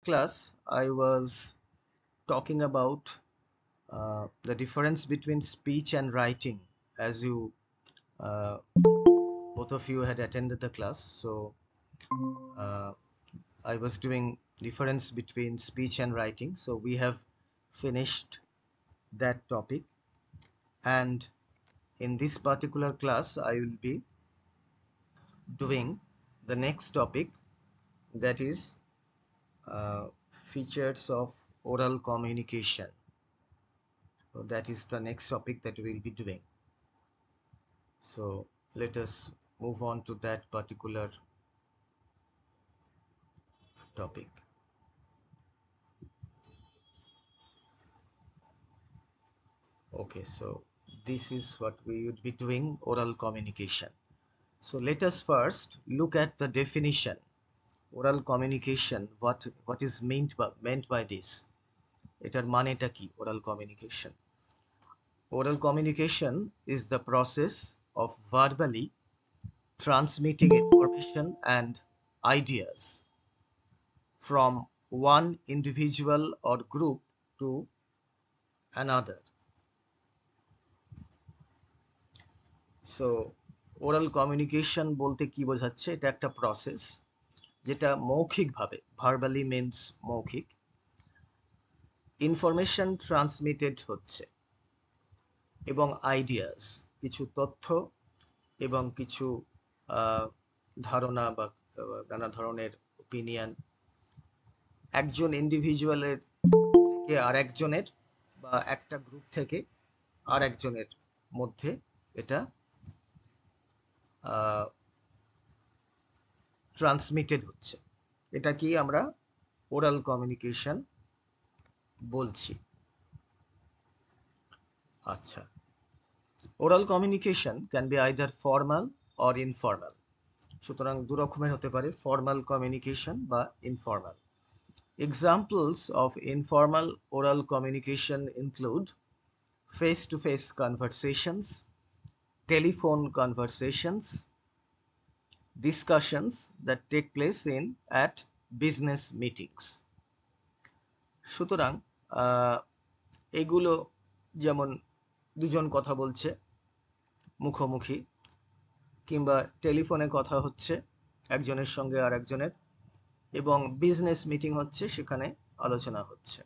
class, I was talking about the difference between speech and writing, as you both of you had attended the class. So uh, I was doing difference between speech and writing. So we have finished that topic, and in this particular class, I will be doing the next topic, that is uh, features of oral communication. So that is the next topic that we will be doing. So let us move on to that particular topic. Okay, so this is what we would be doing, oral communication. So let us first look at the definition. Oral communication, what is meant by this? এটার মানেটা কি oral communication? Oral communication is the process of verbally transmitting information and ideas from one individual or group to another. So oral communication বলতে কি বোঝাচ্ছে? এটা একটা process যেটা মৌখিকভাবে, ভার্বালি মিন্স মৌখিক, ইনফরমেশন ট্রান্সমিটেড হচ্ছে এবং আইডিয়াস, কিছু তথ্য এবং কিছু ধারণা বা নানা ধরনের ওপিনিয়ন একজন ইন্ডিভিজুয়ালের থেকে আরেকজনের বা একটা গ্রুপ থেকে আরেকজনের মধ্যে এটা ট্রান্সমিটেড হচ্ছে। এটা কি আমরা ওরাল কমিউনিকেশন বলছি। আচ্ছা, oral communication can be either formal or informal. সুতরাং দু রকমের হতে পারে, ফর্মাল কমিউনিকেশন বা informal. Examples of informal oral communication include face-to-face conversations, telephone conversations, discussions that take place at business meetings. সুতরাং এগুলো যেমন দুজন কথা বলছে মুখোমুখি, কিংবা টেলিফোনে কথা হচ্ছে একজনের সঙ্গে আর একজনের, এবং বিজনেস মিটিং হচ্ছে, সেখানে আলোচনা হচ্ছে,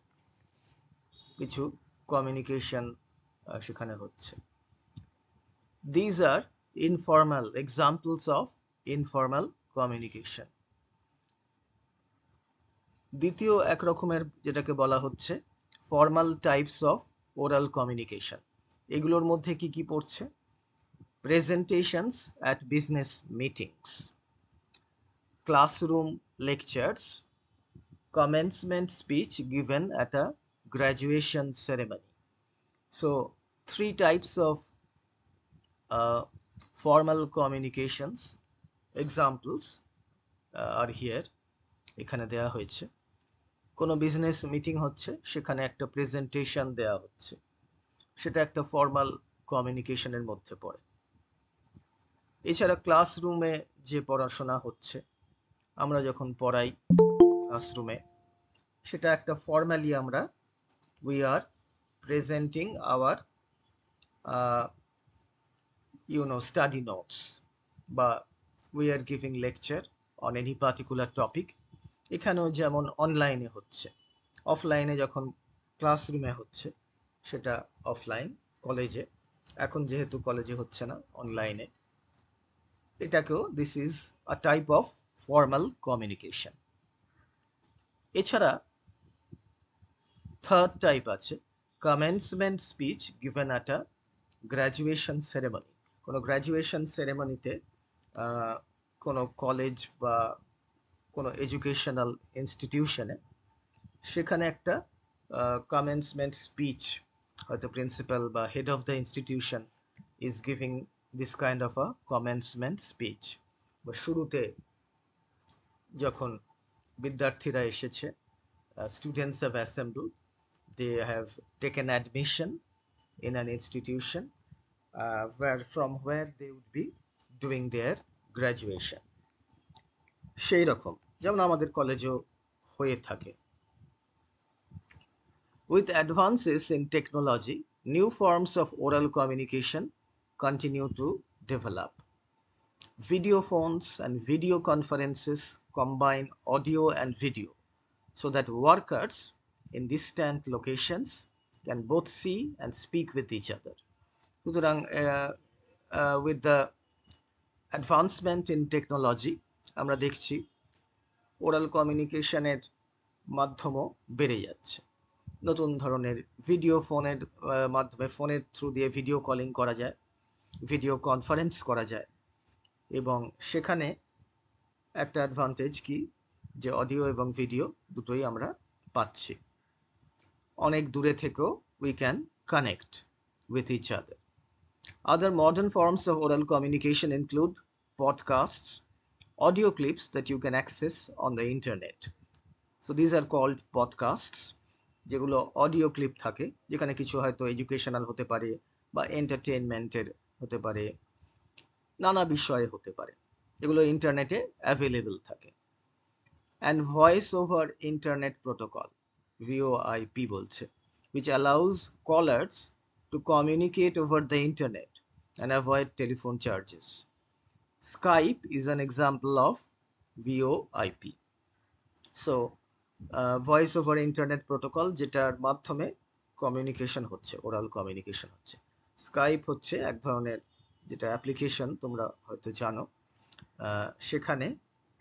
কিছু কমিউনিকেশন সেখানে হচ্ছে। These are informal examples of informal communication. দ্বিতীয় এক রকমের যেটাকে বলা হচ্ছে formal types of oral communication. এগুলোর মধ্যে কি কি পড়ছে? Presentations at business meetings, classroom lectures, commencement speech given at a graduation ceremony. So three types of formal communications examples are here. এখানে দেয়া হয়েছে। কোনো বিজনেস মিটিং হচ্ছে, সেখানে একটা প্রেজেন্টেশন দেয়া হচ্ছে, সেটা একটা ফর্মাল কমিউনিকেশনের মধ্যে পড়ে। এছাড়া ক্লাসরুমে যে পড়াশোনা হচ্ছে, আমরা যখন পড়াই ক্লাসরুমে, সেটা একটা ফর্মালি আমরা we are presenting our study notes, বা we are giving lecture on any particular topic. এখানেও যেমন অনলাইনে হচ্ছে, অফলাইনে যখন ক্লাসরুমে হচ্ছে সেটা অফলাইন, কলেজে, এখন যেহেতু কলেজে হচ্ছে না, অনলাইনে, এটাকেও this is a type of formal communication. এছাড়া থার্ড টাইপ আছে commencement speech given at a graduation ceremony. কোনো গ্র্যাজুয়েশন সেরেমনিতে কোনো কলেজ বা কোনো এডুকেশনাল ইনস্টিটিউশনে, সেখানে একটা কমেন্সমেন্ট স্পিচ, হয়তো প্রিন্সিপাল বা head of the institution is giving this kind of a commencement speech. বা শুরুতে যখন বিদ্যার্থীরা এসেছে, students have assembled, they have taken admission in an institution from where they would be doing their graduation. সেই রকম যেমন আমাদের কলেজেও হয়ে থাকে। With advances in technology, new forms of oral communication continue to develop. Video phones and video conferences combine audio and video so that workers in distant locations can both see and speak with each other. সুতরাং with the advancement in technology আমরা দেখছি oral কমিউনিকেশনের মাধ্যমও বেড়ে যাচ্ছে। নতুন ধরনের video ফোনের মাধ্যমে ফোনের থ্রু দিয়ে ভিডিও কলিং করা যায়, ভিডিও কনফারেন্স করা যায়, এবং সেখানে একটা অ্যাডভান্টেজ কি যে অডিও এবং ভিডিও দুটোই আমরা পাচ্ছি। অনেক দূরে থেকেও we can connect with each other. Other modern forms of oral communication include podcasts, audio clips that you can access on the internet. So these are called podcasts, যেগুলো অডিও ক্লিপ থাকে, যেখানে কিছু হয়তো এডুকেশনাল হতে পারে বা এন্টারটেইনমেন্টের হতে পারে, নানা বিষয়ে হতে পারে, এগুলো ইন্টারনেটে অ্যাভেলেবল থাকে। And voice over internet protocol, VoIP বলছে, which allows callers to communicate over the internet and avoid telephone charges. Skype is an example of VoIP. So voice over internet protocol, যেটার মাধ্যমে কমিউনিকেশন হচ্ছে, oral communication হচ্ছে। Skype হচ্ছে এক ধরনের যেটা application, তোমরা হয়তো জানো, সেখানে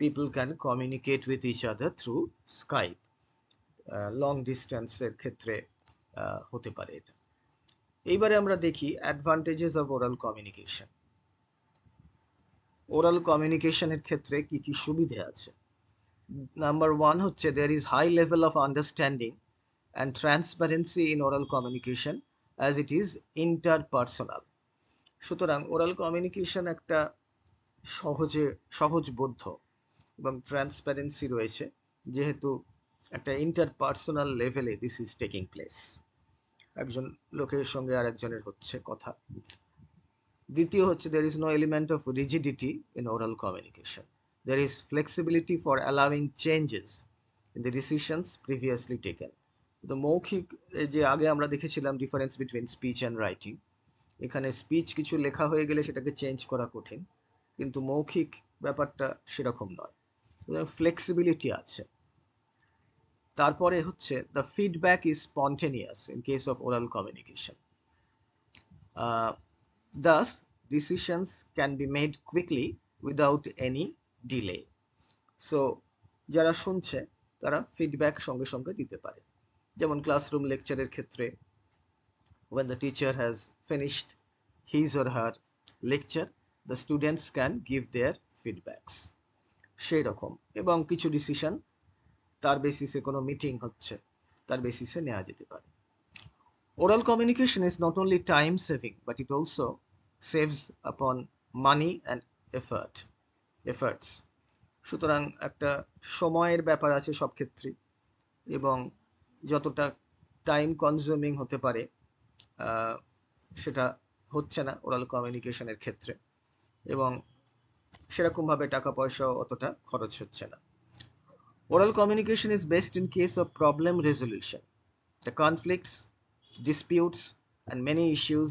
people can communicate with each other through Skype. Long ডিস্টেন্সের ক্ষেত্রে হতে পারে এটা। এইবারে আমরা দেখি advantages of oral communication. Oral কমিউনিকেশনের ক্ষেত্রে কি কি সুবিধা আছে? Number one হচ্ছে there is high level of understanding and transparency in oral communication as it is interpersonal. সুতরাং ওরাল কমিউনিকেশন একটা সহজবোধ্য এবং ট্রান্সপারেন্সি রয়েছে, যেহেতু একটা ইন্টারপার্সোনাল লেভেলে দিস ইজ টেকিং প্লেস, একজন লোকের সঙ্গে আর একজনের হচ্ছে কথা। দ্বিতীয় হচ্ছে there is no element of rigidity in oral communication. There is flexibility for allowing changes in the decisions previously taken. তো মৌখিক, যে আগে আমরা দেখেছিলাম difference between speech and writing, এখানে স্পিচ কিছু লেখা হয়ে গেলে সেটাকে চেঞ্জ করা কঠিন, কিন্তু মৌখিক ব্যাপারটা সেরকম নয়, ফ্লেক্সিবিলিটি আছে। তারপরে হচ্ছে the feedback is spontaneous in case of oral communication. Thus decisions can be made quickly without any delay. So যারা শুনছে তারা ফিডব্যাক সঙ্গে সঙ্গে দিতে পারে, যেমন ক্লাসরুম লেকচারের ক্ষেত্রে when the teacher has finished his or her lecture, the students can give their feedbacks, সেই রকম। এবং কিছু ডিসিশন তার বেসিসে, কোনো মিটিং হচ্ছে তার বেসিসে নেওয়া যেতে পারে। Oral communication is not only time saving but it also saves upon money and efforts. সুতরাং একটা সময়ের ব্যাপার আছে সব ক্ষেত্রে, এবং যতটা টাইম কনজিউমিং হতে পারে সেটা হচ্ছে না ওরাল কমিউনিকেশনের ক্ষেত্রে, এবং সেরকম ভাবে টাকা পয়সা অতটা খরচ হচ্ছে না। Oral communication is best in case of problem resolution. The conflicts, disputes and many issues,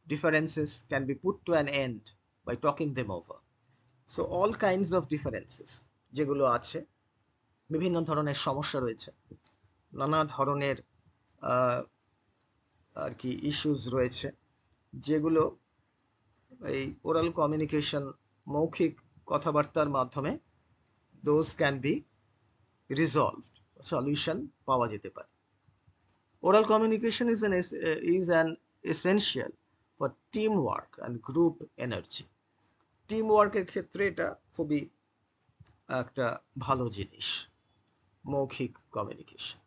differences can be put to an end by talking them over. So all kinds of differences যেগুলো আছে, বিভিন্ন ধরনের সমস্যা রয়েছে, নানা ধরনের আর কি issues রয়েছে, যেগুলো এই ওরাল কমিউনিকেশন, মৌখিক কথাবার্তার মাধ্যমে those can be resolved, solution পাওয়া যেতে পারে। Oral communication is an essential for teamwork and group energy. টিমওয়ার্কের ক্ষেত্রে এটা খুবই একটা ভালো জিনিস, মৌখিক কমিউনিকেশন।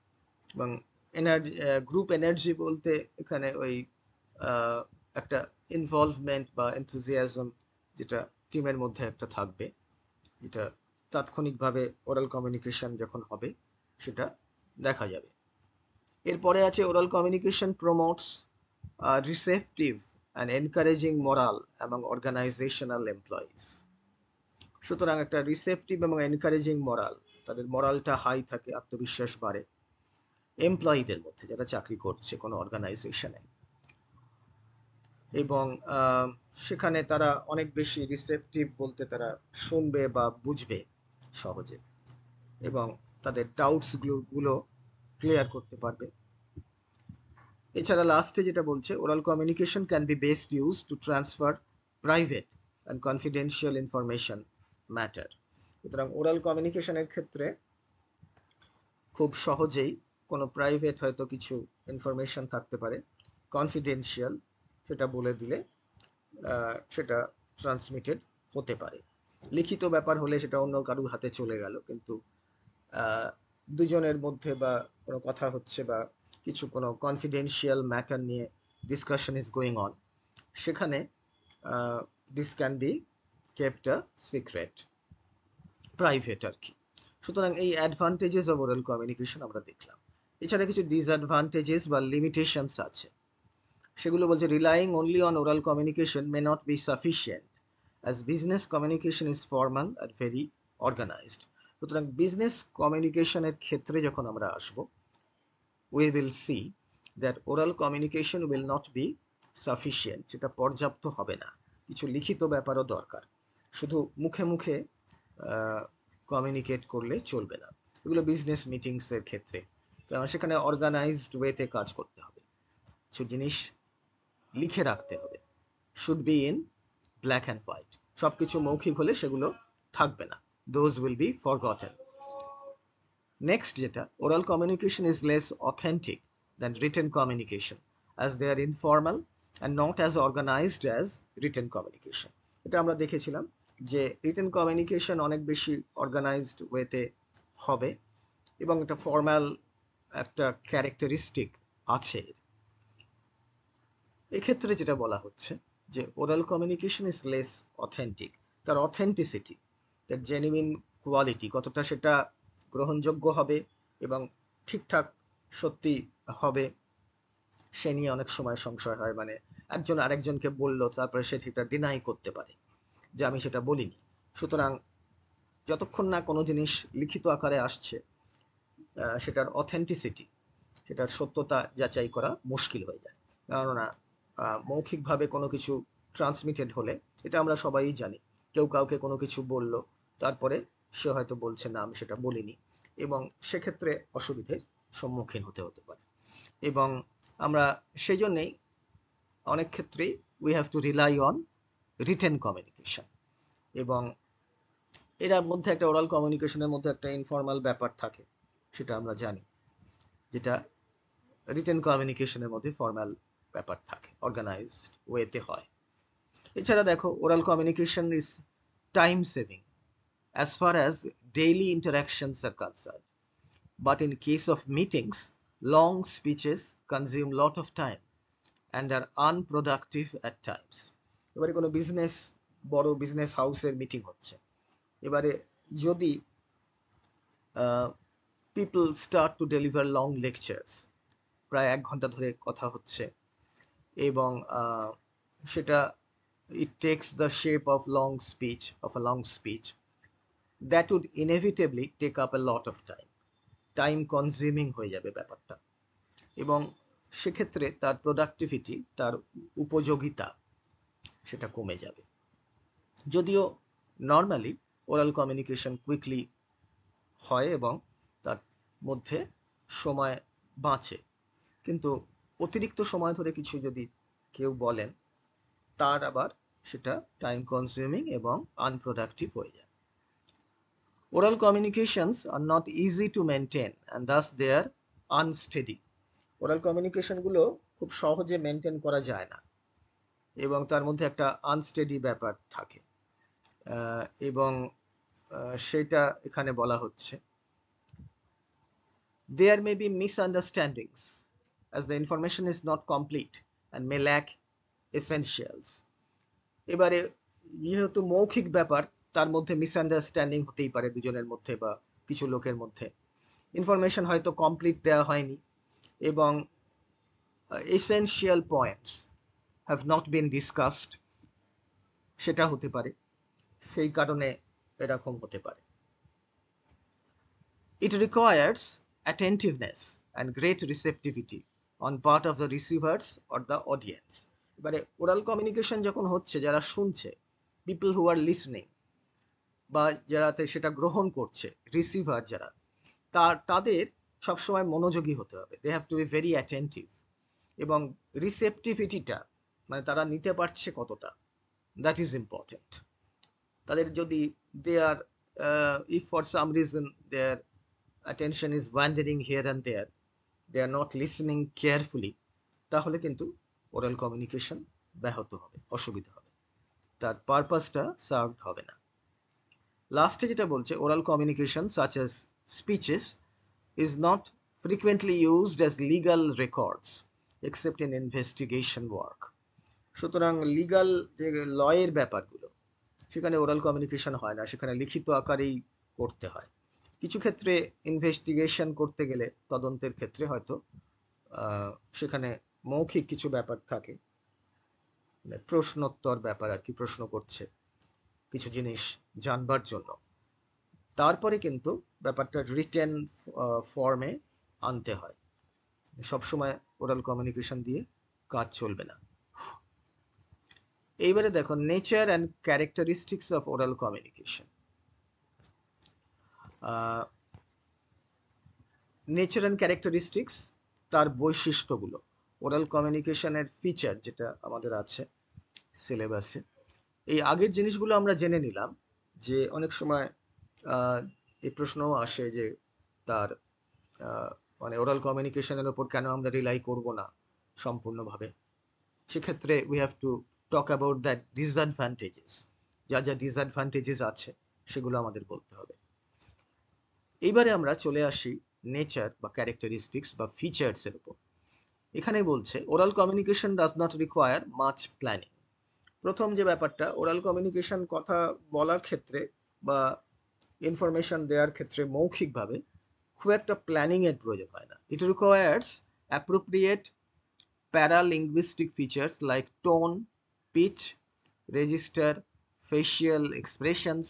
এবং এনার্জি, গ্রুপ এনার্জি বলতে এখানে ওই একটা ইনভলভমেন্ট বা এনথুজিয়াজম যেটা টিমের মধ্যে একটা থাকবে, যেটা তাৎক্ষণিকভাবে ওরাল কমিউনিকেশন যখন হবে সেটা দেখা যাবে। এরপরে আছে oral communication promotes receptive and encouraging morale among organizational employees. সুতরাং একটা রিসেপটিভ এবং এনকারেজিং মরাল, তাদের মরালটা হাই থাকে, আত্মবিশ্বাস বাড়ে, এমপ্লয়ীদের মধ্যে যারা চাকরি করছে কোনো অর্গানাইজেশনে, এবং সেখানে তারা অনেক বেশি রিসেপটিভ, বলতে তারা শুনবে বা বুঝবে সহজে এবং তাদের ডাউটস গুলো ক্লিয়ার করতে পারবে। এছাড়া লাস্টে যেটা বলছে, oral communication can be best use to transfer private and confidential information matter. সুতরাং ওরাল কমিউনিকেশনের ক্ষেত্রে খুব সহজেই কোনো প্রাইভেট হয়তো কিছু ইনফরমেশন থাকতে পারে, কনফিডেন্সিয়াল, সেটা বলে দিলে সেটা ট্রান্সমিটেড হতে পারে। লিখিত ব্যাপার হলে সেটা অন্য কারুর হাতে চলে গেল, কিন্তু দুজনের মধ্যে বা কোনো কথা হচ্ছে বা কিছু কোনো কনফিডেন্সিয়াল ম্যাটার নিয়ে ডিসকাশন ইজ গোয়িং অন, সেখানে this can be kept a secret, private আর কি। সুতরাং এই অ্যাডভান্টেজেস অফ ওরাল কমিউনিকেশন আমরা দেখলাম। এছাড়া কিছু ডিসঅ্যাডভান্টেজেস বা লিমিটেশনস আছে, সেগুলো বলছে relying only on oral communication may not be sufficient as business communication is formal and very organized. সুতরাং বিজনেস কমিউনিকেশনের ক্ষেত্রে যখন আমরা আসব, we will see that oral communication will not be sufficient, সেটা পর্যাপ্ত হবে না, কিছু লিখিত ব্যাপারও দরকার, শুধু মুখে মুখে কমিউনিকেট করলে চলবে না। এগুলো বিজনেস মিটিংস এর ক্ষেত্রে, কারণ সেখানে অর্গানাইজড ওয়েতে কাজ করতে হবে, কিছু জিনিস লিখে রাখতে হবে, should be in black and white. সবকিছু মৌখিক হলে সেগুলো থাকবে না, those will be forgotten. Next যেটা, oral communication is less authentic than written communication as they are informal and not as organized as written communication. এটা আমরা দেখেছিলাম যে রিটেন কমিউনিকেশন অনেক বেশি অর্গানাইজড ওয়েতে হবে এবং এটা ফর্মাল একটা ক্যারেক্টারিস্টিক আছে। এক্ষেত্রে যেটা বলা হচ্ছে যে oral communication is less authentic, তার অথেন্টিসিটি, তার জেনুইন কোয়ালিটি কতটা সেটা গ্রহণযোগ্য হবে এবং ঠিকঠাক সত্যি হবে, সে নিয়ে অনেক সময় সংশয় হয়। মানে একজন আরেকজনকে বললো, তারপরে সে সেটা ডিনাই করতে পারে যে আমি সেটা বলিনি। সুতরাং যতক্ষণ না কোনো জিনিস লিখিত আকারে আসছে, সেটার অথেন্টিসিটি, সেটার সত্যতা যাচাই করা মুশকিল হয়ে যায়। কেননা মৌখিকভাবে কোনো কিছু ট্রান্সমিটেড হলে, এটা আমরা সবাই জানি, কেউ কাউকে কোনো কিছু বলল, তারপরে সে হয়তো বলছে না আমি সেটা বলিনি, এবং সেক্ষেত্রে অসুবিধের সম্মুখীন হতে পারে। এবং আমরা সেই জন্যেই অনেক ক্ষেত্রেই we have to rely on written communication. এবং এর মধ্যে একটা ওরাল কমিউনিকেশনের মধ্যে একটা ইনফর্মাল ব্যাপার থাকে, সেটা আমরা জানি, যেটা রিটেন কমিউনিকেশনের মধ্যে ফর্মাল ব্যাপার থাকে, অর্গানাইজড ওয়েতে হয়। এছাড়া দেখো, oral communication is time saving as far as daily interactions are concerned, but in case of meetings, long speeches consume lot of time and are unproductive at times. এবারে কোনো বড় বিজনেস হাউসের মিটিং হচ্ছে, এবারে যদি people start to deliver long lectures, প্রায় 1 ঘন্টা ধরে কথা হচ্ছে, এবং সেটা it takes the shape of a long speech, that would inevitably take up a lot of time consuming হয়ে যাবে ব্যাপারটা, এবং সেক্ষেত্রে তার প্রোডাক্টিভিটি, তার উপযোগিতা, সেটা কমে যাবে। যদিও নর্মালি ওরাল কমিউনিকেশন কুইকলি হয় এবং তার মধ্যে সময় বাঁচে, কিন্তু অতিরিক্ত সময় ধরে কিছু যদি কেউ বলেন, তার আবার সেটা টাইম কনজিউমিং এবং আনপ্রোডাক্টিভ হয়ে যায়। Oral communications are not easy to maintain and thus they are unsteady. Oral communication গুলো খুব সহজে মেনটেন করা যায় না এবং তার মধ্যে একটা আনস্টেডি ব্যাপার থাকে, এবং সেটা এখানে বলা হচ্ছে। There may be misunderstandings as the information is not complete and may lack essentials. এবারে যেহেতু মৌখিক ব্যাপার, তার মধ্যে মিসআন্ডারস্ট্যান্ডিং হতেই পারে দুজনের মধ্যে বা কিছু লোকের মধ্যে, ইনফরমেশন হয়তো কমপ্লিট দেওয়া হয়নি এবং essential points have not been discussed, সেটা হতে পারে, সেই কারণে এরকম হতে পারে। It requires attentiveness and great receptivity on part of the receivers or the audience. এবারে ওরাল কমিউনিকেশন যখন হচ্ছে, যারা শুনছে, পিপল হু আর লিসনিং, বা যারা সেটা গ্রহণ করছে, রিসিভার যারা, তাদের সবসময় মনোযোগী হতে হবে। They have to be very attentive. এবং রিসেপটিভিটিটা মানে তারা নিতে পারছে কতটা, দ্যাট ইজ ইম্পর্টেন্ট। তাদের যদি they are if for some reason their attention is wandering here and there, they are not listening carefully, তাহলে কিন্তু ওরাল কমিউনিকেশন ব্যাহত হবে, অসুবিধা হবে, তার পারপাসটা সার্ভড হবে না। লাস্টে যেটা বলছে, oral communication such as speeches is not frequently used as legal records except in investigation work. সুতরাং লিগাল যে লয়ের ব্যাপারগুলো, সেখানে ওরাল কমিউনিকেশন হয় না, সেখানে লিখিত আকারেই করতে হয়। কিছু ক্ষেত্রে ইনভেস্টিগেশন করতে গেলে, তদন্তের ক্ষেত্রে হয়তো সেখানে মৌখিক কিছু ব্যাপার থাকে, প্রশ্নোত্তর ব্যাপার আর কি, প্রশ্ন করছে কিছু জিনিস জানবার জন্য, তারপরে কিন্তু ব্যাপারটা রিটেন ফর্মে আনতে হয়। সবসময় ওরাল কমিউনিকেশন দিয়ে কাজ চলবে না। এইবারে দেখো, nature and characteristics of oral communication. Nature and characteristics, তার বৈশিষ্ট্যগুলো, ওরাল কমিউনিকেশনের ফিচার যেটা আমাদের আছে সিলেবাসে। এই আগের জিনিসগুলো আমরা জেনে নিলাম, যে অনেক সময় এই প্রশ্নও আসে যে তার মানে ওরাল কমিউনিকেশনের উপর কেন আমরা রিলাই করব না সম্পূর্ণভাবে। সেক্ষেত্রে we have to talk about that disadvantages, যা যা ডিসঅ্যাডভান্টেজেস আছে সেগুলো আমাদের বলতে হবে। এইবারে আমরা চলে আসি নেচার বা ক্যারেক্টারিস্টিক্স বা ফিচার্স এর উপর। এখানে বলছে, oral communication does not require much planning. প্রথম যে ব্যাপারটা, ওরাল কমিউনিকেশন কথা বলার ক্ষেত্রে বা ইনফরমেশন দেওয়ার ক্ষেত্রে মৌখিকভাবে খুব একটা প্ল্যানিং এর প্রয়োজন হয় না। It requires appropriate paralinguistic features like tone, pitch, register, facial expressions,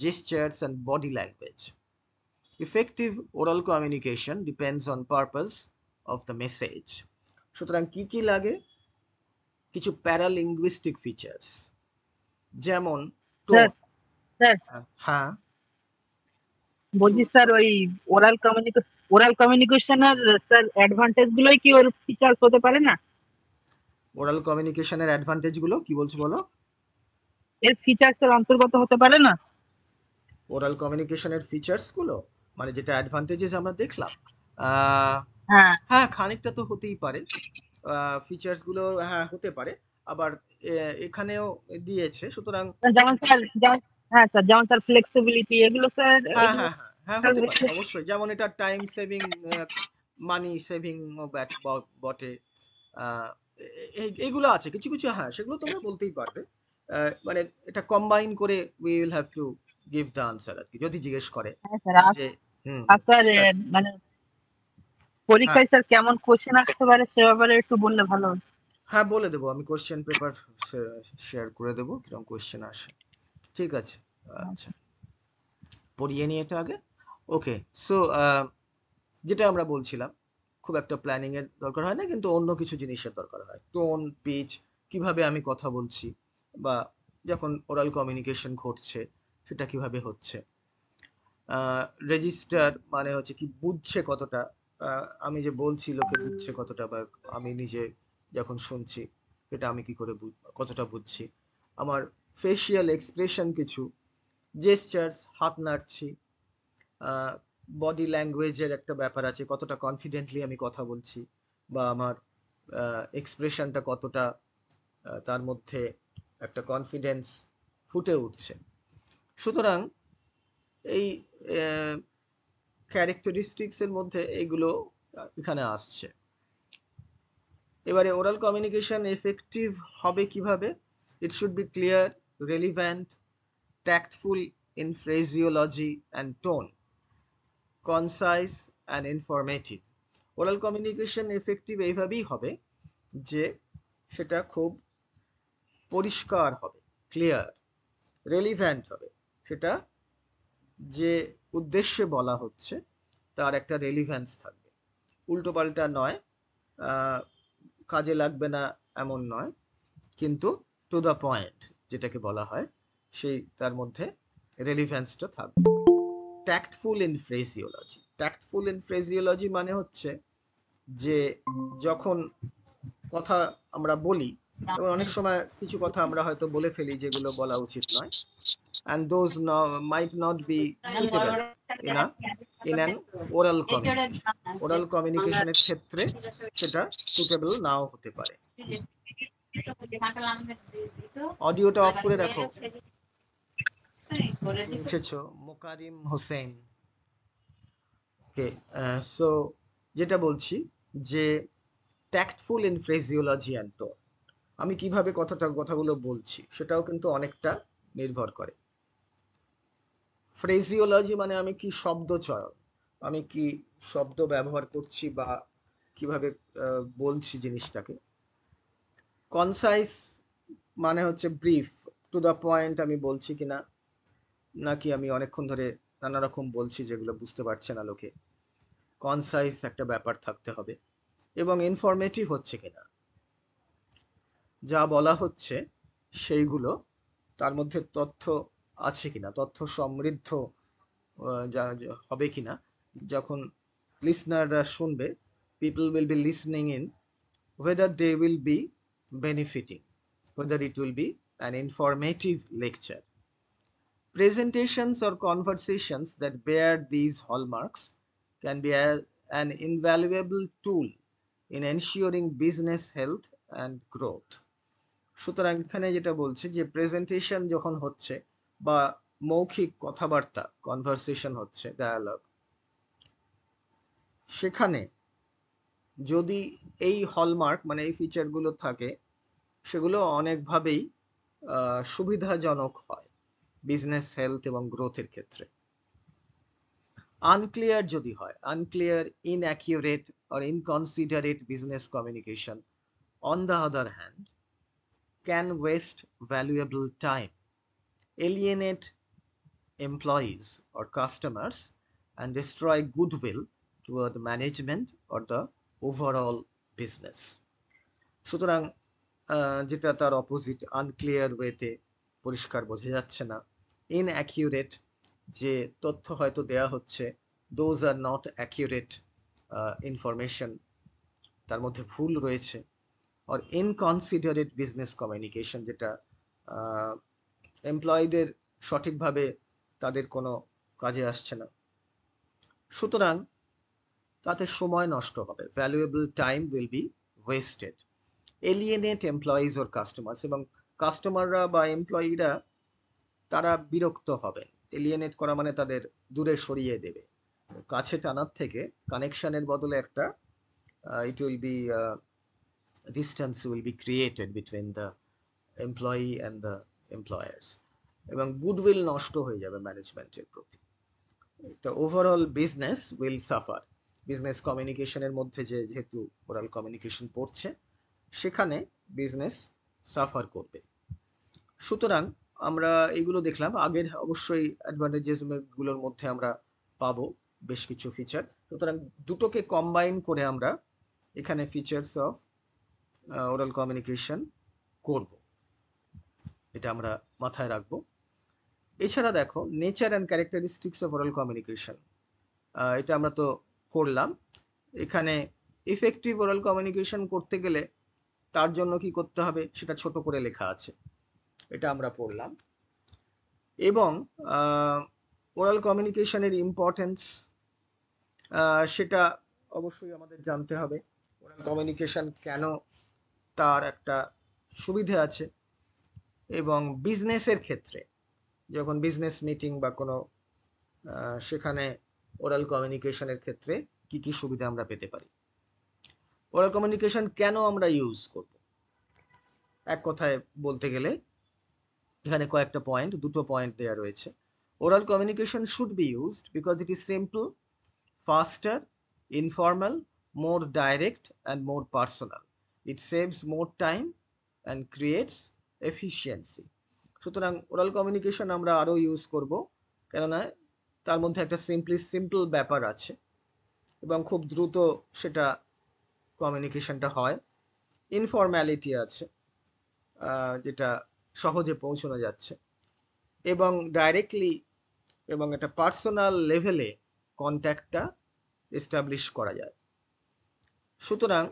gestures and body language. Effective oral communication depends on purpose of the message. সুতরাং কি কি লাগে? কিছু প্যারালিঙ্গুইস্টিক ফিচার্স, যেমন টোন। স্যার হ্যাঁ বলছি স্যার, ওই ওরাল কমিউনিকেশনের স্যার অ্যাডভান্টেজ গুলোই কি ওর ফিচার্স হতে পারে না? ওরাল কমিউনিকেশনের অ্যাডভান্টেজ গুলো কি বলছো বলো? এর ফিচার্স এর অন্তর্গত হতে পারে না? ওরাল কমিউনিকেশনের ফিচার্স গুলো মানে যেটা অ্যাডভান্টেজেস আমরা দেখলাম, হ্যাঁ হ্যাঁ খানিকটা তো হতেই পারে। ফিচার্স গুলো হ্যাঁ হতে পারে, আবার এখানেও দিয়েছে, সুতরাং যেমন স্যার হ্যাঁ স্যার, যেমন স্যার ফ্লেক্সিবিলিটি, এগুলো স্যার হ্যাঁ এগুলো হ্যাঁ হ্যাঁ হ্যাঁ হতে পারে অবশ্যই। যেমন এটা টাইম সেভিং, মানি সেভিং বটে। এইগুলো আছে কিছু কিছু, হ্যাঁ সেগুলো তোমরা বলতেই পারবে। মানে এটা কম্বাইন করে we will have to give the answer আর কি, যদি জিজ্ঞেস করে হ্যাঁ স্যার। যে আর স্যার ঠিক আছে। মানে হ্যাঁ পরীক্ষায় স্যার কেমন কোশ্চেন আসতে পারে সে ব্যাপারে একটু বললে ভালো হতো। হ্যাঁ বলে দেবো, আমি কোশ্চেন পেপার শেয়ার করে দেবো কিরকম কোশ্চেন আসে। ঠিক আছে, আচ্ছা পড়িয়ে নিয়ে এটা আগে। ওকে, সো যেটা আমরা বলছিলাম, খুব একটা প্ল্যানিং এর দরকার হয় না, কিন্তু অন্য কিছু জিনিসের দরকার হয়। টোন, পিচ, কিভাবে আমি কথা বলছি, বা যখন ওরাল কমিউনিকেশন ঘটছে সেটা কিভাবে হচ্ছে। রেজিস্টার মানে হচ্ছে কি বুঝছে কতটা, আমি যে বলছি লোকে বুঝছে কতটা, বা আমি নিজে যখন শুনছি সেটা আমি কি করে কতটা বুঝছি। আমার ফেশিয়াল এক্সপ্রেশন কিছু, জেস্টার্স, হাত নাড়ছি, বডি ল্যাঙ্গুয়েজের একটা ব্যাপার আছে, কতটা কনফিডেন্টলি আমি কথা বলছি, বা আমার এক্সপ্রেশনটা কতটা তার মধ্যে একটা কনফিডেন্স ফুটে উঠছে। সুতরাং এই ক্যারেক্টারিস্টিক্স এর মধ্যে এগুলো এখানে আসছে। এবারে ওরাল কমিউনিকেশন এফেক্টিভ হবে কিভাবে? It should be clear, relevant, tactful in phraseology and tone, concise and informative. Oral communication effective এইভাবেই হবে যে সেটা খুব পরিষ্কার হবে, ক্লিয়ার, রেলিভেন্ট হবে, সেটা যে উদ্দেশ্যে বলা হচ্ছে তার একটা রেলিভেন্স থাকবে, উল্টোপাল্টা নয়, কাজে লাগবে না এমন নয়, কিন্তু টু দ্য পয়েন্ট যেটাকে বলা হয় সেই তার মধ্যে রেলিভেন্সটা থাকবে। ট্যাক্টফুল ইন ফ্রেজিওলজি, ট্যাক্টফুল ইন ফ্রেজিওলজি মানে হচ্ছে যে যখন কথা আমরা বলি, এবং অনেক সময় কিছু কথা আমরা হয়তো বলে ফেলি যেগুলো বলা উচিত নয়, and those might not be suitable in an oral communication. Oral communication এর ক্ষেত্রে সেটা সুটেবল নাও হতে পারে। অডিওটা অফ করে রাখো। বুঝেছো? মোকারিম হোসেন। ওকে, সো যেটা বলছি যে ট্যাক্টফুল ইন ফ্রেজিওলজি অ্যান্ড টোন, আমি কিভাবে কথাগুলো বলছি সেটাও কিন্তু অনেকটা নির্ভর করে। ফ্রেজিওলজি মানে আমি কি শব্দ চয়ন, আমি কি শব্দ ব্যবহার করছি বা কিভাবে বলছি জিনিসটাকে। কনসাইজ মানে হচ্ছে ব্রিফ, টু দ্য পয়েন্ট আমি বলছি কিনা, নাকি আমি অনেকক্ষণ ধরে নানা রকম বলছি যেগুলো বুঝতে পারছে না লোকে। কনসাইজ একটা ব্যাপার থাকতে হবে, এবং ইনফরমেটিভ হচ্ছে কিনা, যা বলা হচ্ছে সেইগুলো তার মধ্যে তথ্য আছে কিনা, তথ্য সমৃদ্ধ হবে কিনা। যখন লিসনাররা শুনবে, people will be listening in, whether they will be benefiting, whether it will be an informative lecture. Presentations or conversations that bear these hallmarks can be an invaluable tool in ensuring business health and growth. সুতরাং এখানে যেটা বলছে যে presentation যখন হচ্ছে বা মৌখিক কথাবার্তা, কনভারসেশন হচ্ছে, ডায়ালগ, সেখানে যদি এই হলমার্ক মানে এই ফিচারগুলো থাকে, সেগুলো অনেকভাবেই সুবিধাজনক হয় বিজনেস হেলথ এবং গ্রোথের ক্ষেত্রে। আনক্লিয়ার যদি হয়, unclear, ইনঅ্যাকিউরেট or inconsiderate business communication, on the other hand, can waste valuable time, alienate employees or customers, and destroy goodwill toward management or the overall business. সুতরাং যেটা তার অপোজিট, আনক্লিয়ার ওয়েতে, পরিষ্কার বোঝা যাচ্ছে না। ইনঅ্যাকিউরেট, যে তথ্য হয়তো দেয়া হচ্ছে, those are not accurate information, তার মধ্যে ভুল রয়েছে। আর ইনকনসিডারেট বিজনেস কমিউনিকেশন, যেটা এমপ্লয়ীদের সঠিকভাবে তাদের কোনো কাজে আসছে না। সুতরাং তাতে সময় নষ্ট হবে, valuable time will be wasted. Alienate employees or customers, এবং কাস্টমাররা বা এমপ্লয়িরা তারা বিরক্ত হবে। এলিয়েনেট করা মানে তাদের দূরে সরিয়ে দেবে, কাছে টানার থেকে কানেকশনের বদলে একটা it will be distance will be created between the employee and the employers, এবং গুডউইল নষ্ট হয়ে যাবে ম্যানেজমেন্টের প্রতি। এটা overall business will suffer. Business কমিউনিকেশনের মধ্যে যেহেতু ওরাল কমিউনিকেশন পড়ছে, সেখানে বিজনেস সাফার করবে। সুতরাং আমরা এগুলো দেখলাম। আগের অবশ্যই অ্যাডভান্টেজেস গুলোর মধ্যে আমরা পাবো বেশ কিছু ফিচার। সুতরাং দুটোকে কম্বাইন করে আমরা এখানে ফিচার্স অফ ওরাল কমিউনিকেশন করব, এটা আমরা মাথায় রাখবো। এছাড়া দেখো, nature and characteristics of oral communication, এটা আমরা তো করলাম। এখানে ইফেক্টিভ ওরাল কমিউনিকেশন করতে গেলে তার জন্য কি করতে হবে সেটা ছোট করে লেখা আছে, এটা আমরা পড়লাম। এবং ওরাল কমিউনিকেশনের ইম্পর্টেন্স, সেটা অবশ্যই আমাদের জানতে হবে। ওরাল কমিউনিকেশন কেন, তার একটা সুবিধা আছে, এবং বিজনেসের ক্ষেত্রে যখন বিজনেস মিটিং বা কোনো সেখানে ওরাল কমিউনিকেশনের ক্ষেত্রে কি কি সুবিধা আমরা পেতে পারি। ওরাল কমিউনিকেশন কেন আমরা ইউজ করব, এক কথায় বলতে গেলে এখানে কয়েকটা পয়েন্ট, দুটো পয়েন্ট দেওয়া রয়েছে। Oral communication should be used because it is simple, faster, informal, more direct and more personal. It saves more time and creates efficiency. সুতরাং ওরাল কমিউনিকেশন আমরা আরো ইউজ করব, কেননা তার মধ্যে একটা সিম্পল ব্যাপার আছে, এবং খুব দ্রুত সেটা কমিউনিকেশনটা হয়। ইনফর্ম্যালিটি আছে, যেটা সহজে পৌঁছানো যাচ্ছে, এবং ডাইরেক্টলি এবং একটা পার্সোনাল লেভেলে কন্ট্যাক্টটা এস্টাবলিশ করা যায়। সুতরাং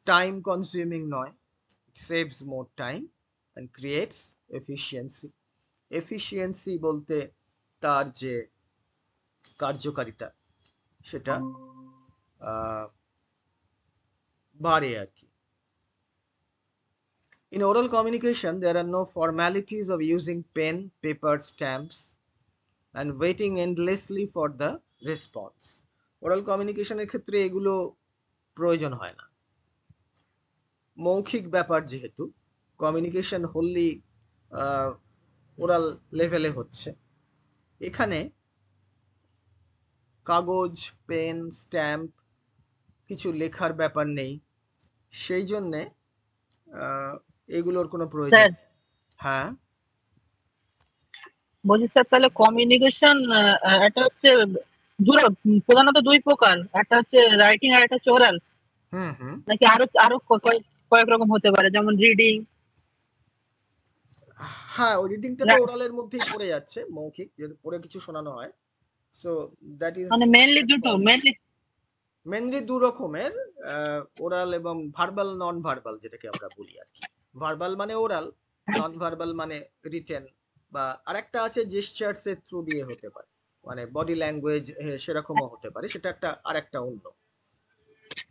টাইম কনজিউমিং নয়, saves more time and creates efficiency. Efficiency বলতে তার যে কার্যকারিতা সেটা বাড়ে আর কি। In oral communication, there are no formalities of using pen, paper, stamps, and waiting endlessly for the response. Oral communication এর ক্ষেত্রে এগুলো প্রয়োজন হয় না। মৌখিক ব্যাপার যেহেতু, কমিউনিকেশন হোললি ওরাল লেভেলে হচ্ছে, এখানে কাগজ, পেন, স্ট্যাম্প কিছু লেখার ব্যাপার নেই, সেই জন্যে এগুলোর কোনো প্রয়োজন স্যার নেই। হ্যাঁ, বলছি স্যার তাহলে কমিউনিকেশন এটা হচ্ছে প্রধানত দুই প্রকার, একটা হচ্ছে রাইটিং আর একটা হচ্ছে ওরাল, হুম হুম। নাকি আরো আরো কয়েক রকম হতে পারে, যেমন রিডিং? হ্যাঁ, ওই রিডিংটা তো ওরালের মধ্যেই পড়ে যাচ্ছে, মৌখিক যেহেতু পড়ে কিছু শোনানো হয়। সো দ্যাট ইজ মানে মেনলি দুটো, মেনলি দু রকমের, ওরাল এবং ভার্বাল, নন ভার্বাল যেটাকে আমরা বলি আর কি। ভার্বাল মানে ওরাল, নন ভার্বাল মানে রিটেন, বা আরেকটা আছে জেস্চারস এর থ্রু দিয়ে হতে পারে, মানে বডি ল্যাঙ্গুয়েজ সেরকমও হতে পারে, সেটা একটা আরেকটা অন্য।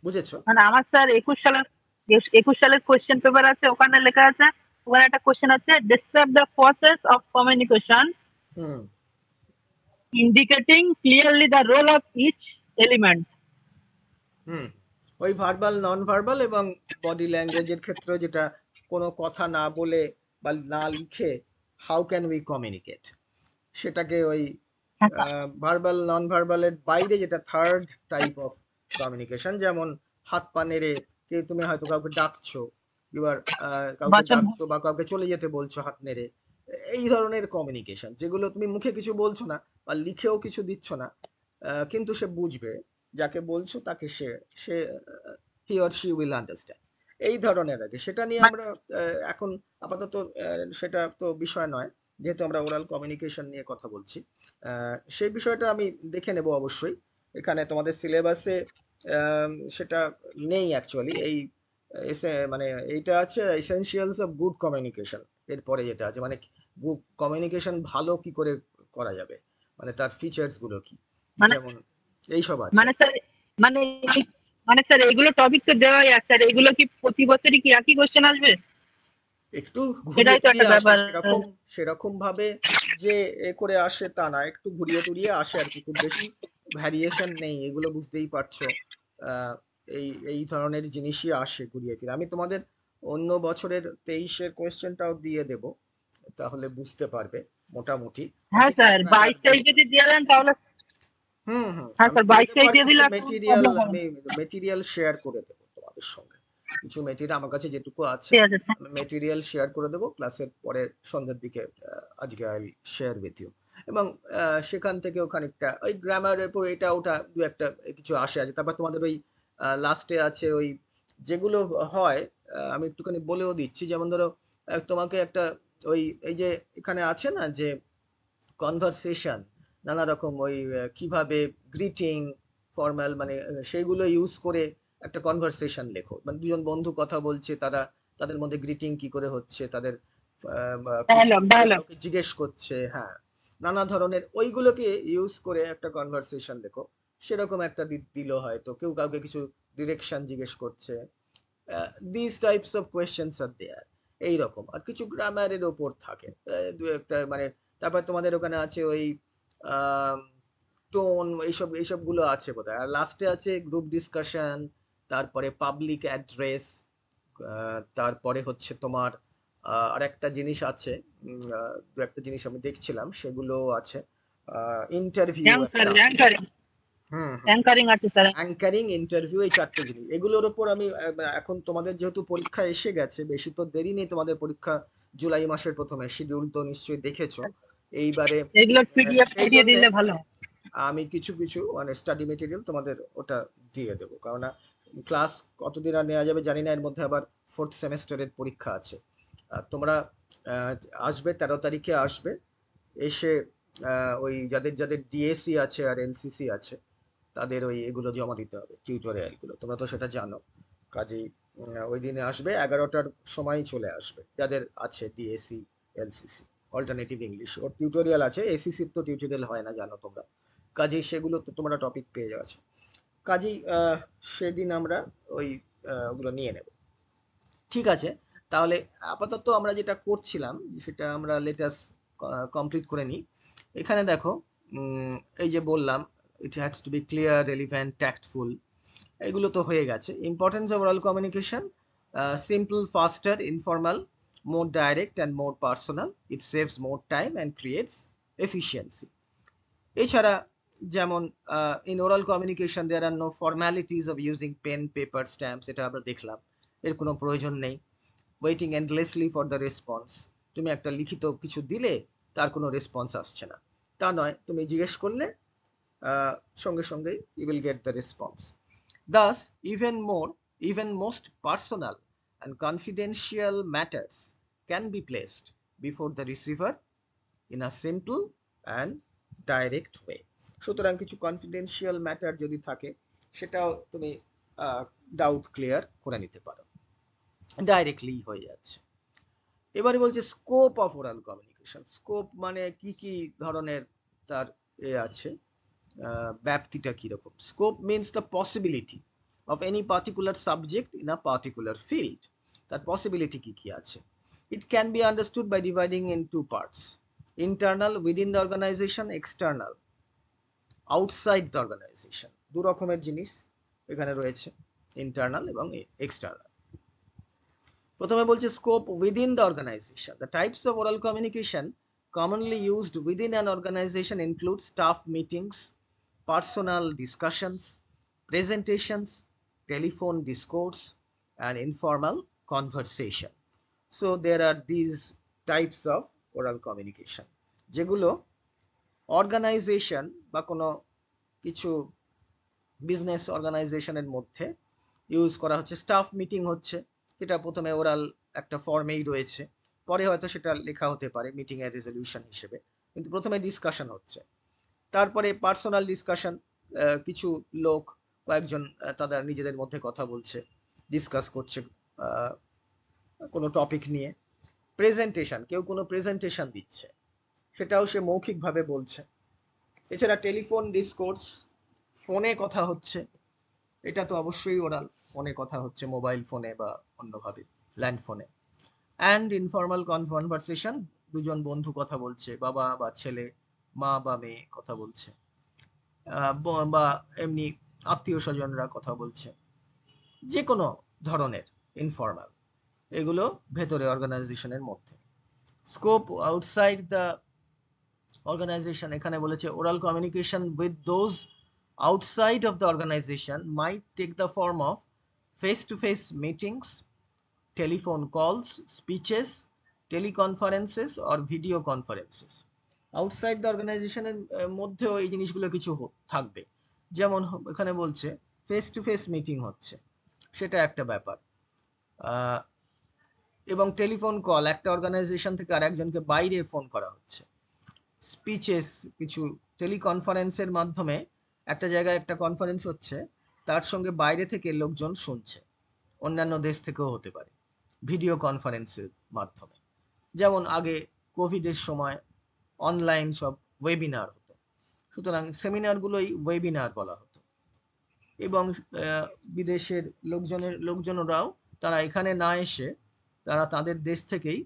বুঝেছো? মানে আমার স্যার 21 সালের কোয়েশ্চেন পেপার আছে, ওখানে লেখা আছে, ওখানে একটা কোয়েশ্চেন আছে, describe the process of communication hmm indicating clearly the role of each element. Hmm. ওই ভার্বাল, নন ভার্বাল এবং বডি ল্যাঙ্গুয়েজের ক্ষেত্রে, যেটা কোনো কথা না বলে বা না লিখে হাউ ক্যান উই কমিউনিকেট, সেটাকে ওই ভার্বাল, নন ভার্বালের বাইরে যেটা থার্ড টাইপ অফ কমিউনিকেশন, যেমন হাত পা নেড়ে, তুমি হয়তো কাউকে ডাকছো, এবার কাউকে বচন। ডাকছো বা কাউকে চলে যেতে বলছো হাত নেড়ে, এই ধরনের কমিউনিকেশন, যেগুলো তুমি মুখে কিছু বলছো না বা লিখেও কিছু দিচ্ছ না, কিন্তু সে বুঝবে, যাকে বলছো তাকে সে সে he or she will understand, এই ধরনের আর কি। সেটা নিয়ে আমরা এখন আপাতত সেটা তো বিষয় নয়, যেহেতু আমরা ওরাল কমিউনিকেশন নিয়ে কথা বলছি। সেই বিষয়টা আমি দেখে নেব অবশ্যই। এখানে তোমাদের সিলেবাসে সেটা নেই অ্যাকচুয়ালি, এই মানে এইটা আছে এসেনশিয়ালস অফ গুড কমিউনিকেশন, এরপরে যেটা আছে মানে কমিউনিকেশন ভালো কি করে করা যাবে, মানে তার ফিচার্স গুলো কি, মানে যেমন এইসব আছে। মানে স্যার মানে মানে স্যার এগুলো টপিক তো দেওয়াই আছে স্যার, এগুলো কি প্রতি বছরই কি একই কোশ্চেন আসবে? একটু ঘুরিয়ে সেটাই তো একটা টুরিয়ে আসে, ব্যাপার। সেরকম সেরকম ভাবে যে এ করে আসে তা না, একটু ঘুরিয়ে টুরিয়ে আসে আর কি, খুব বেশি ভ্যারিয়েশন নেই, এগুলো বুঝতেই পারছো। আহ, এই এই ধরনের জিনিসই আসে ঘুরিয়ে ফিরে। আমি তোমাদের অন্য বছরের 23-এর কোয়েশ্চেনটাও দিয়ে দেব, তাহলে বুঝতে পারবে মোটামুটি, আর হ্যাঁ কিছু স্যার, গ্রামার 22 তারিখ যদি দিয়ে দেন তাহলে। হুম হুম, হ্যাঁ আমি স্যার, দিয়ে 22 দেবো, তারিখ আর দিয়ে কিছু দিলে কোনো মেটেরিয়াল, প্রবলেম হবে আমি না। মেটেরিয়াল শেয়ার করে দেবো তোমাদের সঙ্গে, কিছু মেটেরিয়াল আমার কাছে যেটুকু আছে, ঠিক আছে স্যার। আমি মেটেরিয়াল শেয়ার করে দেবো ক্লাসের পরে সন্ধ্যের দিকে, আজকে আই শেয়ার উইথ ইউ। এবং সেখান থেকেও খানিকটা ওই গ্রামারের উপর এটা ওটা দু একটা কিছু আসে আছে, তারপর তোমাদের ওই লাস্টে আছে ওই যেগুলো হয়, আমি একটুখানি বলেও দিচ্ছি, যেমন ধরো তোমাকে একটা ওই এই যে এখানে আছে না যে কনভারসেশন, নানা রকম ওই কিভাবে গ্রিটিং, ফর্মাল, মানে সেইগুলো ইউজ করে একটা কনভারসেশন লেখো, মানে দুজন বন্ধু কথা বলছে, তারা তাদের মধ্যে গ্রিটিং কি করে হচ্ছে, তাদের কিছু কেউ ডায়ালগ। কাউকে জিজ্ঞেস করছে, হ্যাঁ, নানা ধরনের ওইগুলোকে ইউজ করে একটা কনভারসেশন লেখো, সেরকম একটা দিল, হয়তো কেউ কাউকে কিছু ডিরেকশন জিজ্ঞেস করছে, দিস টাইপস অফ কোয়েশ্চেন্স আর দেয়ার, এইরকম। আর কিছু গ্রামারের ওপর থাকে দু একটা, মানে তারপর তোমাদের ওখানে আছে ওই টোন, এইসব এইসব গুলো আছে বোধহয়, আর লাস্টে আছে গ্রুপ ডিসকাশন, তারপরে পাবলিক অ্যাড্রেস, তারপরে হচ্ছে তোমার আর একটা জিনিস আছে, দু একটা জিনিস আমি দেখছিলাম সেগুলো আছে, ইন্টারভিউ একটা আছে। অ্যাঙ্কারিং। হুম হুম। অ্যাঙ্কারিং আছে স্যার। অ্যাঙ্কারিং, ইন্টারভিউ, এই চারটে জিনিস, এগুলোর ওপর আমি এখন তোমাদের যেহেতু পরীক্ষা এসে গেছে, বেশি তো দেরি নেই, তোমাদের পরীক্ষা জুলাই মাসের প্রথমে, শিডিউল তো নিশ্চয়ই দেখেছো এইবারে, এগুলো পিডিএফ সেই দিয়ে জন্য দিলে ভালো হয়। আমি কিছু কিছু মানে স্টাডি মেটেরিয়াল তোমাদের ওটা দিয়ে দেবো, কারণ ক্লাস কতদিন আর নেওয়া যাবে জানি না, এর মধ্যে আবার 4th সেমেস্টারের পরীক্ষা আছে। তোমরা আহ, আসবে 13 তারিখে আসবে, এসে ওই যাদের যাদের ডিএসসি আছে আর এলসিসি আছে তাদের ওই এগুলো জমা দিতে হবে, টিউটোরিয়াল গুলো, তোমরা তো সেটা জানো। কাজেই ওই দিনে আসবে 11টার সময় চলে আসবে যাদের আছে ডিএসসি এলসিসি। অল্টারনেটিভ ইংলিশ ওর টিউটোরিয়াল আছে, এসিসির তো টিউটোরিয়াল হয় না জানো তোমরা। কাজেই সেগুলো তো তোমরা টপিক পেয়ে যাচ্ছ। কাজেই সেদিন আমরা ওই ওগুলো নিয়ে নেব। ঠিক আছে, তাহলে আপাতত আমরা যেটা করছিলাম সেটা আমরা লেটাস কমপ্লিট করে নিই। এখানে দেখো, এই যে বললাম it has to be clear, relevant, tactful, এগুলো তো হয়ে গেছে। Importance of oral communication: simple, faster, informal, more direct and more personal, it saves more time and creates efficiency. এছাড়া যেমন in oral communication there are no formalities of using pen, paper, stamps, এটা আমরা দেখলাম, এর কোনো প্রয়োজন নেই। Waiting endlessly for the response, তুমি একটা লিখিত কিছু দিলে তার কোনো রেসপন্স আসছে না, তা নয়, তুমি জিজ্ঞেস করলে সঙ্গে সঙ্গেই you will get the response. Thus, even most personal and confidential matters can be placed before the receiver in a simple and direct way. সুতরাং কিছু কনফিডেন্সিয়াল ম্যাটার যদি থাকে সেটাও তুমি ডাউট ক্লিয়ার করে নিতে পারো, ডাইরেক্টলি হয়ে যাচ্ছে। এবারে বলছে scope of oral communication. Scope মানে কি কি ধরনের তার আছে, ব্যাপ্তিটা কিরকম। Scope means the possibility of any particular subject in a particular field. তার পসিবিলিটি কি কি আছে। It can be understood by dividing in two parts: internal within the organization, external outside the organization. দু রকমের জিনিস এখানে রয়েছে, ইন্টারনাল এবং এক্সটার্নাল। প্রথমে বলছে scope within the organization. The types of oral communication commonly used within an organization include staff meetings, personal discussions, presentations, telephone discourse, and informal conversation. So there are these types of oral communication যেগুলো organisation বা কোনো কিছু business অর্গানাইজেশনের মধ্যে use করা হচ্ছে। Staff meeting হচ্ছে, এটা প্রথমে ওরাল একটা ফর্মেই রয়েছে, পরে হয়তো সেটা লেখা হতে পারে মিটিং এর রেজলিউশন হিসেবে, কিন্তু প্রথমে ডিসকাশন হচ্ছে। তারপরে পার্সোনাল ডিসকাশন, কিছু লোক কয়েকজন তাদের নিজেদের মধ্যে কথা বলছে, ডিসকাস করছে কোনো টপিক নিয়ে। প্রেজেন্টেশন, কেউ কোনো প্রেজেন্টেশন দিচ্ছে, সেটাও সে মৌখিকভাবে বলছে। এছাড়া টেলিফোন ডিসকোর্স, ফোনে কথা হচ্ছে, এটা তো অবশ্যই ওরাল, ফোনে কথা হচ্ছে, মোবাইল ফোনে বা অন্যভাবে ল্যান্ড ফোনে। অ্যান্ড ইনফর্মাল কনভারসেশন, দুজন বন্ধু কথা বলছে, বাবা বা ছেলে, মা বা মেয়ে কথা বলছে, বা এমনি আত্মীয় স্বজনরা কথা বলছে, যে কোনো ধরনের ইনফর্মাল, এগুলো ভেতরে অর্গানাইজেশনের মধ্যে। স্কোপ আউটসাইড দ্য অর্গানাইজেশন, এখানে বলেছে oral communication with those outside of the organization might take the form of face-to-face meetings, telephone calls, speeches, teleconferences or video conferences. Outside the অর্গানাইজেশনের মধ্যেও এই জিনিসগুলো কিছু থাকবে, যেমন এখানে বলছে ফেস টু ফেস মিটিং হচ্ছে, সেটা একটা ব্যাপার। এবং টেলিফোন কল, একটা অর্গানাইজেশন থেকে আর একজনকে বাইরে ফোন করা হচ্ছে। স্পিচেস, কিছু টেলিকনফারেন্সের মাধ্যমে একটা জায়গায় একটা কনফারেন্স হচ্ছে, তার সঙ্গে বাইরে থেকে লোকজন শুনছে, অন্যান্য দেশ থেকেও হতে পারে, ভিডিও কনফারেন্সের মাধ্যমে। যেমন আগে কোভিডের সময় অনলাইন সব ওয়েবিনার হতো, সুতরাং সেমিনারগুলোই ওয়েবিনার বলা হতো। এবং বিদেশের লোকজনরাও তারা এখানে না এসে তারা তাদের দেশ থেকেই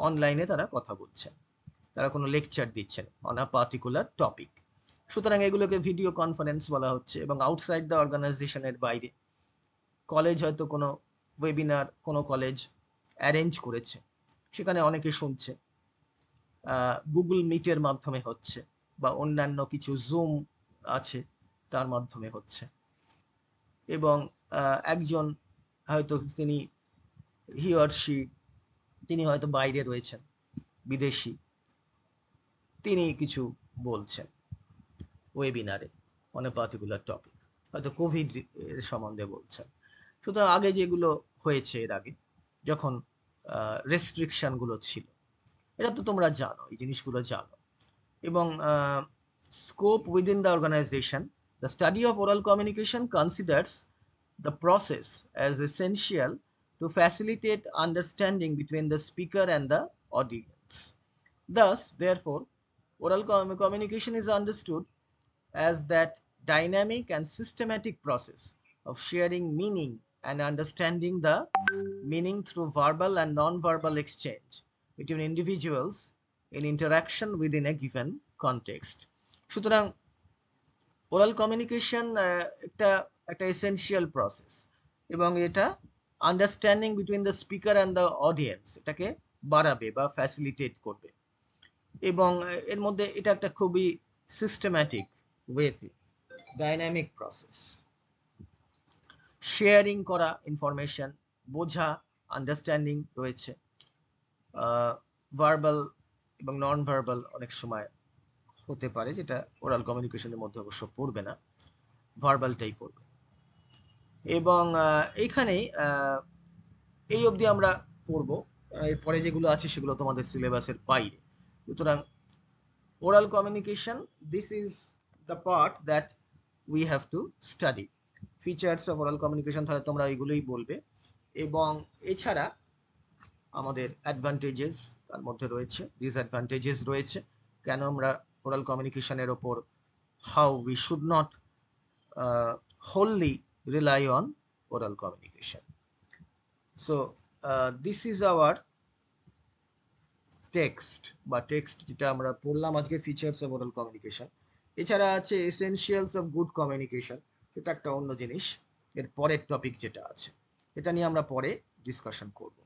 অনলাইনে তারা কথা বলছেন, তারা কোনো লেকচার দিচ্ছেন অন আ পার্টিকুলার টপিক, সুতরাং এগুলোকে ভিডিও কনফারেন্স বলা হচ্ছে। এবং আউটসাইড দ্য অর্গানাইজেশনের বাইরে, কলেজ হয়তো কোনো ওয়েবিনার কোনো কলেজ অ্যারেঞ্জ করেছে, সেখানে অনেকে শুনছে, গুগল মিটের মাধ্যমে হচ্ছে বা অন্যান্য কিছু জুম আছে তার মাধ্যমে হচ্ছে। এবং একজন হয়তো হি অর শি, তিনি হয়তো বাইরে রয়েছেন, বিদেশি, তিনি কিছু বলছেন। ওয়েবিনারে অন এ পার্টিকুলার টপিক, হয়তো কোভিড এর সম্বন্ধে বলছেন। সুতরাং আগে যেগুলো হয়েছে এর আগে যখন রেস্ট্রিকশন গুলো ছিল, এটা তো তোমরা জানো, এই জিনিসগুলো জানো। এবং scope within the organization, the study of oral communication considers the process as essential to facilitate understanding between the speaker and the audience. Thus, therefore, oral communication is understood as that dynamic and systematic process of sharing meaning and understanding the meaning through verbal and non-verbal exchange between individuals in interaction within a given context. সুতরাং oral communication একটা essential process, এবং এটা understanding between the speaker and the audience এটাকে বাড়াবে বা facilitate করবে। এবং এর মধ্যে এটা একটা খুবই সিস্টেম্যাটিক ওয়েতে ডাইনামিক প্রসেস, শেয়ারিং করা ইনফরমেশন, বোঝা, আন্ডারস্ট্যান্ডিং রয়েছে। ভার্বাল এবং নন ভার্বাল অনেক সময় হতে পারে, যেটা ওরাল কমিউনিকেশনের মধ্যে অবশ্য পড়বে না, ভার্বালটাই পড়বে। এবং এইখানেই এই অবধি আমরা পড়বো, এরপরে যেগুলো আছে সেগুলো তোমাদের সিলেবাসের বাইরে। সুতরাং oral communication, this is the part that we have to study. Features of oral communication তাহলে তোমরা এইগুলোই বলবে। এবং এছাড়া আমাদের অ্যাডভান্টেজেস তার মধ্যে রয়েছে, ডিসঅ্যাডভান্টেজেস রয়েছে, কেন আমরা ওরাল কমিউনিকেশনের ওপর, how we should not wholly rely on oral communication. So this is our text বা টেক্সট যেটা আমরা পড়লাম আজকে, ফিচার্স অফ ওরাল কমিউনিকেশন। এছাড়া আছে এসেনশিয়ালস অফ গুড কমিউনিকেশন, সেটা একটা অন্য জিনিস, এর পরের টপিক যেটা আছে এটা নিয়ে আমরা পরে ডিসকাশন করব।